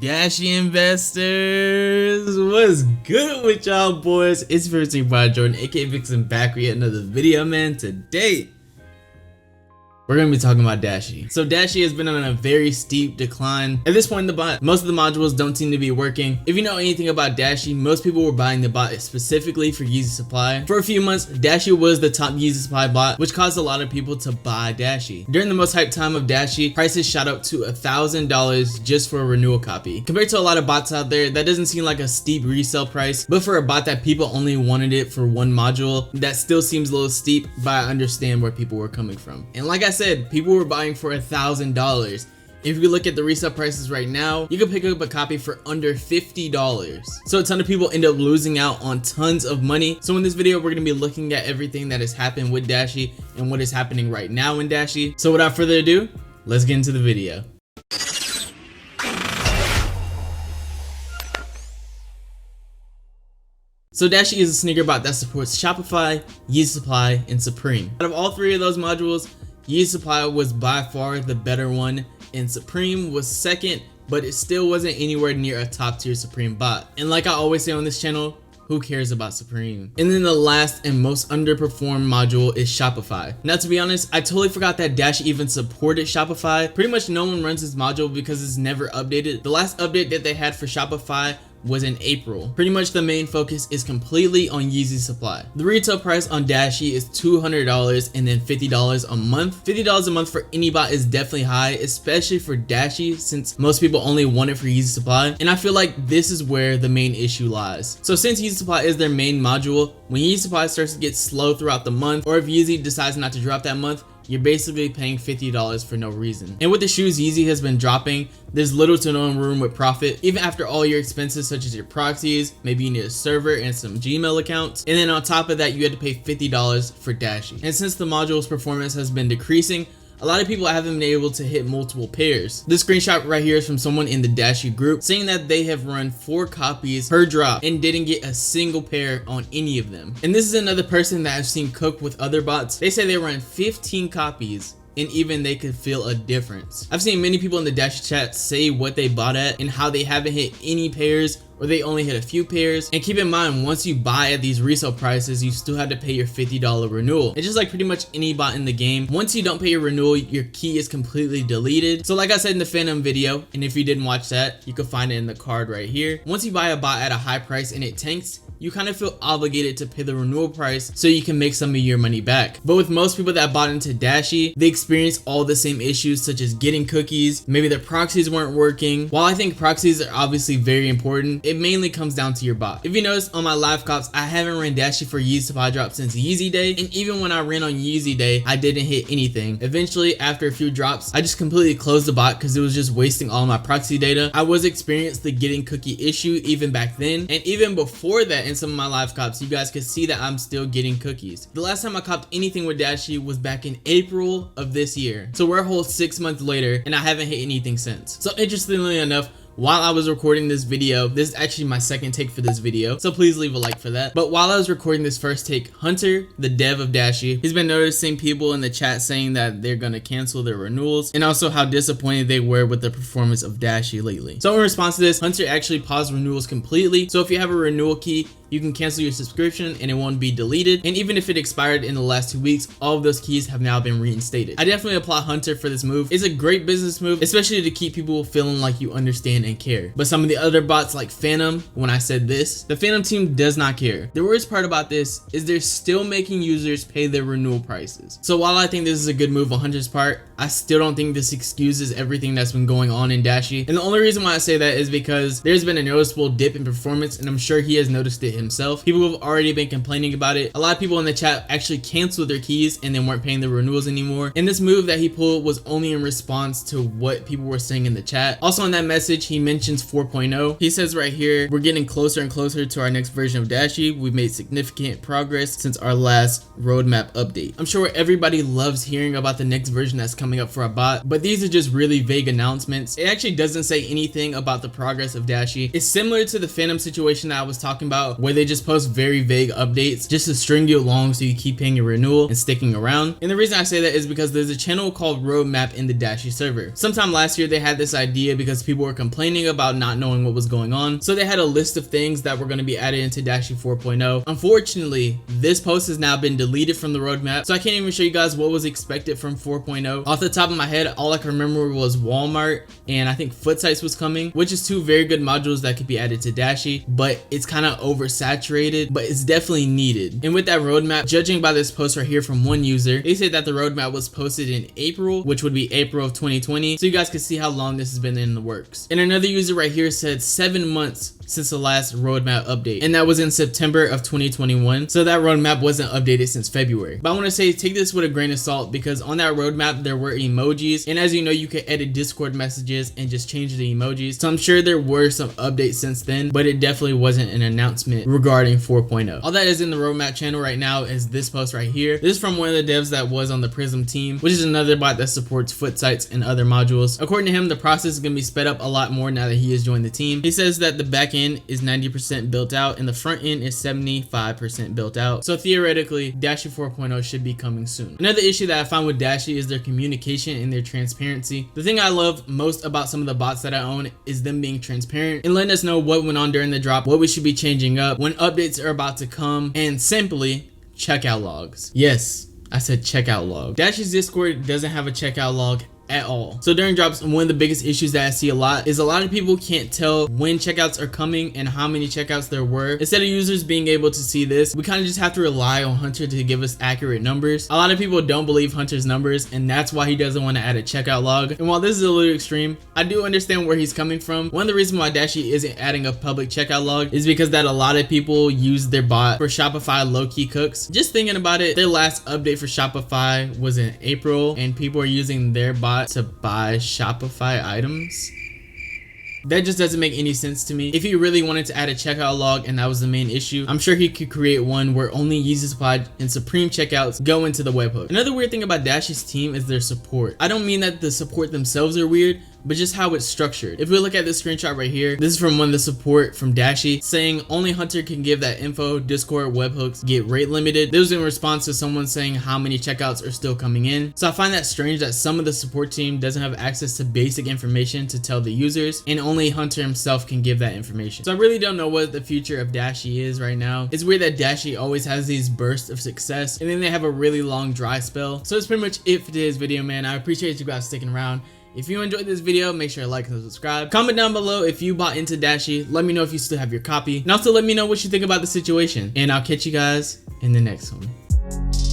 Dashe investors, what's good with y'all boys? It's your favorite team Jordan, aka Vixen, back with yet another video, man. Today we're gonna be talking about Dashe. So Dashe has been on a very steep decline. At this point in the bot, most of the modules don't seem to be working. If you know anything about Dashe, most people were buying the bot specifically for Yeezy supply. For a few months, Dashe was the top Yeezy supply bot, which caused a lot of people to buy Dashe. During the most hyped time of Dashe, prices shot up to $1,000 just for a renewal copy. Compared to a lot of bots out there, that doesn't seem like a steep resale price, but for a bot that people only wanted it for one module, that still seems a little steep, but I understand where people were coming from. And like I said, people were buying for $1,000. If you look at the resale prices right now, you can pick up a copy for under $50. So a ton of people end up losing out on tons of money. So in this video, we're gonna be looking at everything that has happened with Dashe and what is happening right now in Dashe. So without further ado, let's get into the video. So Dashe is a sneaker bot that supports Shopify, Yeezy Supply, and Supreme. Out of all three of those modules, Yeezy Supply was by far the better one, and Supreme was second, but it still wasn't anywhere near a top tier Supreme bot. And like I always say on this channel, who cares about Supreme? And then the last and most underperformed module is Shopify. Now to be honest, I totally forgot that Dashe even supported Shopify. Pretty much no one runs this module because it's never updated. The last update that they had for Shopify was in April. Pretty much the main focus is completely on Yeezy supply. The retail price on Dashe is $200 and then $50 a month. $50 a month for any bot is definitely high, especially for Dashe since most people only want it for Yeezy supply. And I feel like this is where the main issue lies. So since Yeezy supply is their main module, when Yeezy supply starts to get slow throughout the month, or if Yeezy decides not to drop that month, you're basically paying $50 for no reason. And with the shoes Yeezy has been dropping, there's little to no room with profit, even after all your expenses such as your proxies, maybe you need a server and some Gmail accounts, and then on top of that you had to pay $50 for Dashe. And since the module's performance has been decreasing, a lot of people haven't been able to hit multiple pairs. This screenshot right here is from someone in the Dashe group saying that they have run 4 copies per drop and didn't get a single pair on any of them. And this is another person that I've seen cook with other bots. They say they run 15 copies and even they could feel a difference. I've seen many people in the Dashe chat say what they bought at and how they haven't hit any pairs or they only hit a few pairs. And keep in mind, once you buy at these resale prices, you still have to pay your $50 renewal. It's just like pretty much any bot in the game. Once you don't pay your renewal, your key is completely deleted. So like I said in the Phantom video, and if you didn't watch that, you can find it in the card right here. Once you buy a bot at a high price and it tanks, you kind of feel obligated to pay the renewal price so you can make some of your money back. But with most people that bought into Dashe, they experience all the same issues such as getting cookies, maybe their proxies weren't working. While I think proxies are obviously very important, it mainly comes down to your bot. If you notice on my live cops, I haven't ran Dashe for Yeezy supply drop since Yeezy Day, and even when I ran on Yeezy Day, I didn't hit anything. Eventually, after a few drops, I just completely closed the bot because it was just wasting all my proxy data. I was experiencing the getting cookie issue even back then, and even before that in some of my live cops, you guys could see that I'm still getting cookies. The last time I copped anything with Dashe was back in April of this year. So we're a whole 6 months later and I haven't hit anything since. So interestingly enough, while I was recording this video, this is actually my second take for this video, so please leave a like for that. But while I was recording this first take, Hunter, the dev of Dashe, he's been noticing people in the chat saying that they're gonna cancel their renewals and also how disappointed they were with the performance of Dashe lately. So in response to this, Hunter actually paused renewals completely. So if you have a renewal key, you can cancel your subscription and it won't be deleted. And even if it expired in the last 2 weeks, all of those keys have now been reinstated. I definitely applaud Hunter for this move. It's a great business move, especially to keep people feeling like you understand and care. But some of the other bots like Phantom, when I said this, the Phantom team does not care. The worst part about this is they're still making users pay their renewal prices. So while I think this is a good move on Hunter's part, I still don't think this excuses everything that's been going on in Dashe. And the only reason why I say that is because there's been a noticeable dip in performance, and I'm sure he has noticed it himself. People have already been complaining about it. A lot of people in the chat actually canceled their keys and then weren't paying the renewals anymore. And this move that he pulled was only in response to what people were saying in the chat. Also in that message, he mentions 4.0. He says right here, we're getting closer and closer to our next version of Dashe. We've made significant progress since our last roadmap update. I'm sure everybody loves hearing about the next version that's coming up for a bot, but these are just really vague announcements. It actually doesn't say anything about the progress of Dashe. It's similar to the Phantom situation that I was talking about, where they just post very vague updates just to string you along so you keep paying your renewal and sticking around. And the reason I say that is because there's a channel called Roadmap in the Dashe server. Sometime last year they had this idea because people were complaining about not knowing what was going on, so they had a list of things that were going to be added into Dashe 4.0. Unfortunately, this post has now been deleted from the roadmap, so I can't even show you guys what was expected from 4.0. Off the top of my head, all I can remember was Walmart and I think Foot Sites was coming, which is two very good modules that could be added to Dashe, but it's kind of oversaturated, but it's definitely needed. And with that roadmap, judging by this post right here from one user, they said that the roadmap was posted in April, which would be April of 2020, so you guys can see how long this has been in the works. And another user right here said 7 months since the last roadmap update, and that was in September of 2021, so that roadmap wasn't updated since February. But I want to say, take this with a grain of salt, because on that roadmap there were emojis, and as you know, you can edit Discord messages and just change the emojis, so I'm sure there were some updates since then, but it definitely wasn't an announcement regarding 4.0. All that is in the roadmap channel right now is this post right here. This is from one of the devs that was on the Prism team, which is another bot that supports Foot Sites and other modules. According to him, the process is going to be sped up a lot more now that he has joined the team. He says that the back end is 90% built out and the front end is 75% built out, so theoretically Dashe 4.0 should be coming soon. Another issue that I find with Dashe is their communication and their transparency. The thing I love most about some of the bots that I own is them being transparent and letting us know what went on during the drop, what we should be changing up, when updates are about to come, and simply checkout logs. Yes, I said checkout log. Dashe's Discord doesn't have a checkout log at all. So during drops, one of the biggest issues that I see a lot is a lot of people can't tell when checkouts are coming and how many checkouts there were. Instead of users being able to see this, we kind of just have to rely on Hunter to give us accurate numbers. A lot of people don't believe Hunter's numbers, and that's why he doesn't want to add a checkout log. And while this is a little extreme, I do understand where he's coming from. One of the reasons why Dashe isn't adding a public checkout log is because that a lot of people use their bot for Shopify low-key cooks. Just thinking about it, their last update for Shopify was in April, and people are using their bot to buy Shopify items. That just doesn't make any sense to me. If he really wanted to add a checkout log and that was the main issue, I'm sure he could create one where only Yeezy Supply and Supreme checkouts go into the webhook. Another weird thing about Dashe's team is their support. I don't mean that the support themselves are weird, but just how it's structured. If we look at this screenshot right here, this is from one of the support from Dashe saying only Hunter can give that info, Discord webhooks get rate limited. This was in response to someone saying how many checkouts are still coming in. So I find that strange that some of the support team doesn't have access to basic information to tell the users, and only Hunter himself can give that information. So I really don't know what the future of Dashe is right now. It's weird that Dashe always has these bursts of success and then they have a really long dry spell. So that's pretty much it for today's video, man. I appreciate you guys sticking around. If you enjoyed this video, make sure to like and subscribe. Comment down below if you bought into Dashe. Let me know if you still have your copy. And also let me know what you think about the situation. And I'll catch you guys in the next one.